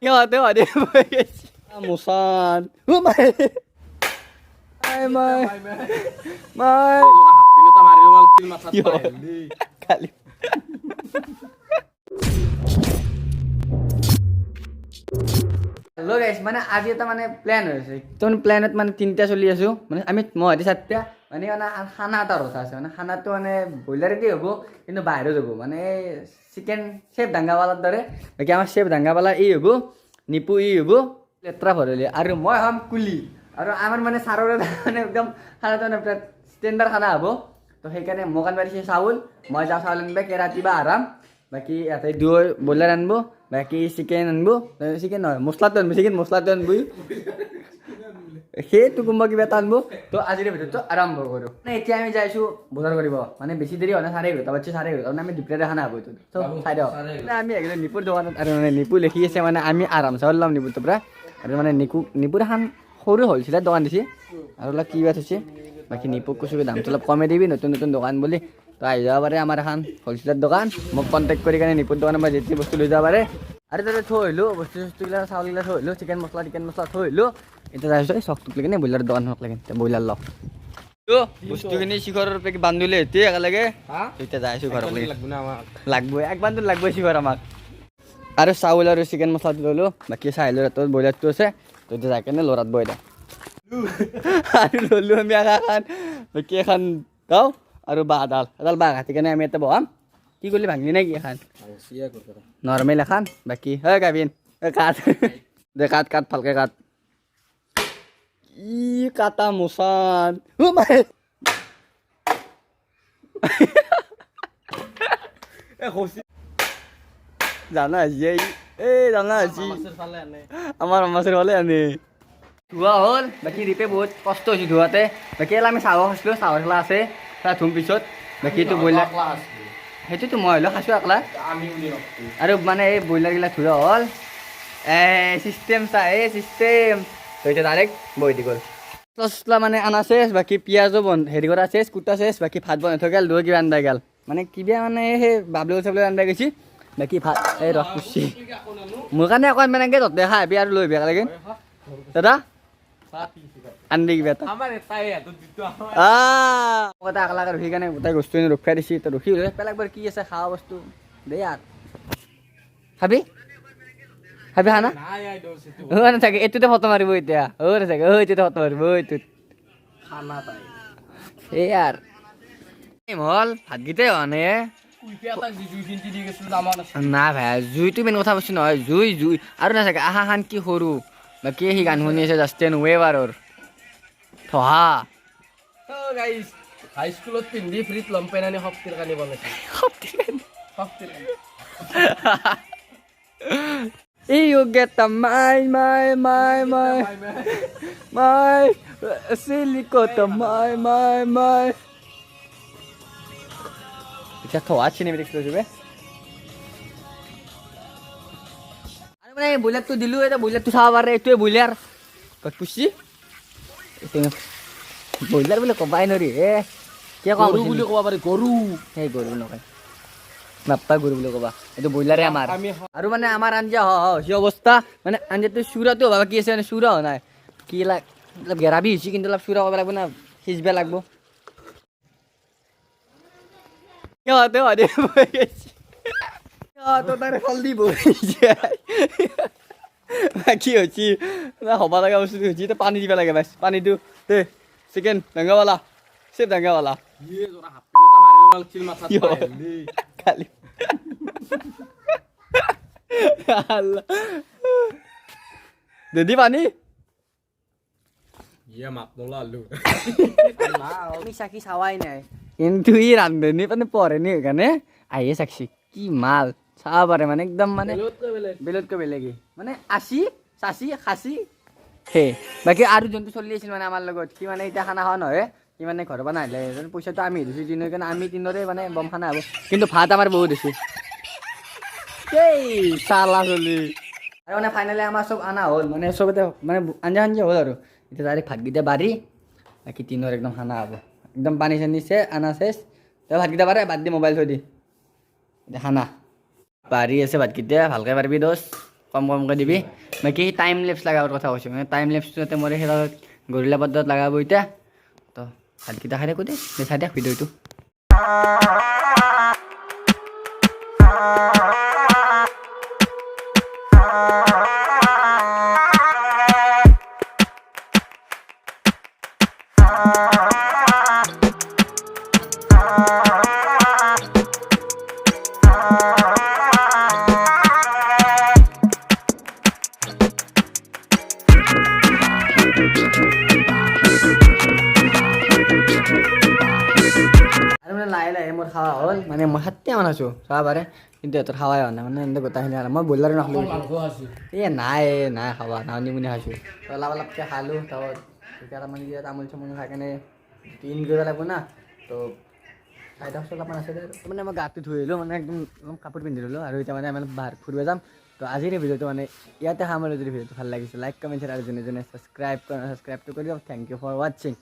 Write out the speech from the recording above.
সিহঁতে সদায় বহি গৈছে মুছান মাই মাই মাই কালি হেল্ল' গাইছ মানে আজি এটা মানে প্লেন হৈছে তো মানে প্লেনত মানে তিনিটা চলি আছোঁ মানে আমি মহাদি চাৰিটা মানে খানা এটা কথা আছে মানে খানাটো মানে ব্ৰইলাৰেদি হ'ব কিন্তু বাহিৰত হ'ব মানে চিকেন চেফ ডাংগাৱালাৰ দৰে বাকী আমাৰ চেফ ডাংগাৱালা ই হ'ব নিপু ই হ'ব লেতেৰা ভৰালি আৰু মই হ'ম কুলি আৰু আমাৰ মানে ছাৰৰে মানে একদম খানাটো মানে ষ্টেণ্ডাৰ্ড খানা হ'ব তো সেইকাৰণে মোক আনিব দিছে চাউল মই যাওঁ চাউল আনিব কেৰাটি বা আৰাম বাকী ইয়াতে দুই ব্ৰইলাৰ আনিব বাকী চিকেন আনিব চিকেন নহয় মছলাটো আনিব চিকেন মছলাটো আনিব সেইটো কোনোবা কিবা এটা আনিব তো আজিৰ ভিডিঅ'টো আৰম্ভ কৰোঁ মানে এতিয়া আমি যাইছোঁ বজাৰ কৰিব মানে বেছি দেৰি হোৱা নাই 11:30 বাজছে 11:30 মানে আমি দুপৰীয়া খানা হ'ব এইটো তো চাই দিয়ক মানে আমি একদম নিপুৰ দোকানত আৰু মানে নিপু লিখি আছে মানে আমি আৰাম চাউল ল'ম নিপুৰ পৰা আৰু মানে নিপুৰ এখন সৰু হ'লচেলৰ দোকান দিছে আৰু অলপ কিবা থৈছে বাকী নিপুক কৈছোঁ দামটো অলপ কমাই দিবি নতুন নতুন দোকান বুলি তো আহি যাব পাৰে আমাৰ এখন হ'লচেলৰ দোকান মোক কণ্টেক্ট কৰি কিনে নিপুৰ দোকানৰ পৰা যি বস্তু লৈ যাব পাৰে আৰু তাতে থৈ আহিলোঁ বস্তু চস্তুবিলাক চাউলবিলাক থৈ আহিলোঁ চিকেন মছলা থৈ আহিলোঁ এতিয়া যাইছোঁ চকটোক লাগি ব্ৰইলাৰ দোকানখনক লাগে এতিয়া ব্ৰইলাৰ লওঁ বস্তুখিনি শিখৰৰ পেকি বান্ধিলে এতিয়া একেলগে এতিয়া যাইছোঁ ঘৰত লাগবই এক বান্ধি লাগবই শিখৰ আমাক আৰু চাউল আৰু চিকেন মছলাটো ল'লোঁ বাকী চাই আহিলোঁ ৰাতিত ব্ৰইলাৰটো আছে তো এতিয়া যাই কেনে ল'ৰাত বৈ দিওঁ আৰু ল'লোঁ আমি এখন বাকী এখন গাওঁ আৰু বাঁহ এডাল বাঁহ কাটি কেনে আমি এটা বহাম কি কৰিলি ভাঙলি নে কি এখন নৰ্মেল এখন বাকী হয় গাবিন কাট দে কাট ভালকৈ কাট ই কাটা মুছান মাই জানা আজি জানা আজি আমাৰ মাছৰ ফালে আনে ধোৱা হ'ল বাকী ৰিপে বহুত কষ্ট হৈছে ধোৱাতে বাকী এলা আমি চাহ খাইছিলোঁ চাহৰ খেলা আছে তাৰ ধুম পিছত বাকীটো ব্ৰইলাৰ সেইটোতো মই হ'লেও খাইছোঁ একলা আৰু মানে এই ব্ৰইলাৰগিলা ধোৱা হ'ল চিষ্টেম চিষ্টেম তো এতিয়া ডাইৰেক্ট বহি দি গ'ল মছলা মানে আনা চেছ বাকী পিঁয়াজো হেৰি কৰা চেছ কুটা চেছ বাকী ভাত বনাই থৈ গ'ল দৈ কিবা আন্দা গ'ল মানে কিবা মানে সেই বাবলু চাবলু আন্দা গৈছে বাকী ভাত এই ৰস কুচি মোৰ কাৰণে অকণ মানে এনেকৈ ততে খাই আৰু লৈ বেয়া লাগে দাদা আন্দি কিবা এটা এটা একলাকে ৰখি কাৰণে গোটেই বস্তুখিনি ৰখাই দিছে তো ৰখি পেলাই কি আছে খাৱা বস্তু দেই আৰু খাবি খানা নাথাকে এইটোতে ফটো মাৰিব এতিয়া নাথাকে এইটোতে ফটো মাৰিব এইটোত এই আৰু হ'ল ভাতকেইটাই হোৱা নাই না ভাই জুইটো মেইন কথা বস্তু নহয় জুই আৰু নাথাকে আহা খান কি সৰু বাকী সি গান শুনি আছে জাষ্টেন ৱেবাৰৰ থহা হাইস্কুলত পিন্ধি ফ্ৰীত লম্পেন আনি শক্তিৰ কানি বনাইছে You get the my silicone my এতিয়া থোৱা চিনেমেটিক এক্সপ্ল'জিভ আৰু মানে ব্ৰইলাৰটো দিলোঁ এতিয়া ব্ৰইলাৰটো চাব পাৰে এইটোৱে ব্ৰইলাৰ ক'ত পুচি ব্ৰইলাৰ বুলি ক'বাই নোৱাৰি কিয় ক'ম বুলি ক'ব পাৰি গৰু সেই গৰু নকয় নাপায় গৰু বুলি ক'বা এইটো ব্ৰইলাৰে আমাৰ আৰু মানে আমাৰ আঞ্জা হৈছে অৱস্থা মানে আঞ্জাটো চুৰাটো হ'ব কি আছে মানে চুৰা হোৱা নাই কি অলপ গেৰাবি হৈছে কিন্তু অলপ চুৰা কৰিব লাগিব না সিজিব লাগিব সিহঁতে সদায় বহি গৈছে সিহঁতৰ তাৰে হলদি বহি যায় কি হৈছে হ'ব লগা বস্তুটো হৈছে এতিয়া পানী দিব লাগে বাছ পানীটো দে চিকেন ডাংগাৱালা চেফ ডাংগাৱালা কালি দিদি পানী আমি চাকি চাৱাই নাই কিন্তু ই ৰান্ধনি মানে পঢ়েনি সেইকাৰণে আহিয়ে চাকছি কি মাল চাব পাৰে মানে একদম মানে বেলেগতকৈ বেলেগেই মানে আচি চাচি খাচি সেই বাকী আৰু যোনটো চলি আছিল মানে আমাৰ লগত সি মানে এতিয়া খানা খোৱা নহয় সি মানে ঘৰৰ পৰা নাহিলে পইচাটো আমি দিছোঁ দিনৰ কাৰণে আমি তিনিৰে মানে বম খানা হ'ব কিন্তু ভাত আমাৰ বহুত দিছোঁ এই চালা চলি আৰু মানে ফাইনেলি আমাৰ চব আনা হ'ল মানে চবতে মানে আঞ্জা হ'ল আৰু এতিয়া ডাইৰেক্ট ভাতকেইটা বাঢ়ি বাকী তিনৰ একদম খানা হ'ব একদম পানী চানী আনা চেছ তই ভাতকেইটা পাৰে বাদ দি মোবাইল থৈ দি এতিয়া খানা বাঢ়ি আছে ভাতকেইটা ভালকৈ পাৰিবি দোষ কমকৈ দিবি বাকী টাইম লেপছ লগাৰ কথা কৈছোঁ মানে টাইম লেপছটো যাতে মোৰ সেই গৰিলা পদ্ধত লগাব এতিয়া তো ভাতকেইটা খাই থাকোঁ দে চাই দেখ ভিডিঅ'টো আৰু মানে লাহে লাহে মোৰ খাৱা হ'ল মানে মই 7টা মান আছোঁ চাব পাৰে কিন্তু সিহঁতৰ খাৱাই হোৱা নাই মানে এনে গোটেইখিনি আৰু মই ব্ৰইলাৰো নাখালোঁ মাংস আছোঁ নাই খাবা নাওনি মুনি খাইছোঁ তো অলপ অলপকৈ খালোঁ তাৰপৰা তেতিয়া তাৰমানে কি তামোল চামোল খাই কেনে ক্লিন কৰিব লাগিব না তো চাৰিটা অলপমান আছে মানে মই গাটো ধুই আহিলোঁ মানে একদম কাপোৰ পিন্ধি ল'লোঁ আৰু এতিয়া মানে আমি বাহিৰত ফুৰিব যাম তো আজিৰ ভিডিঅ'টো মানে ইয়াতে সামৰিলোঁ যদি ভিডিঅ'টো ভাল লাগিছে লাইক কমেণ্ট আৰু যোনে যোনে ছাবস্ক্ৰাইবটো কৰি দিয়ক থেংক ইউ ফৰ ৱাচিং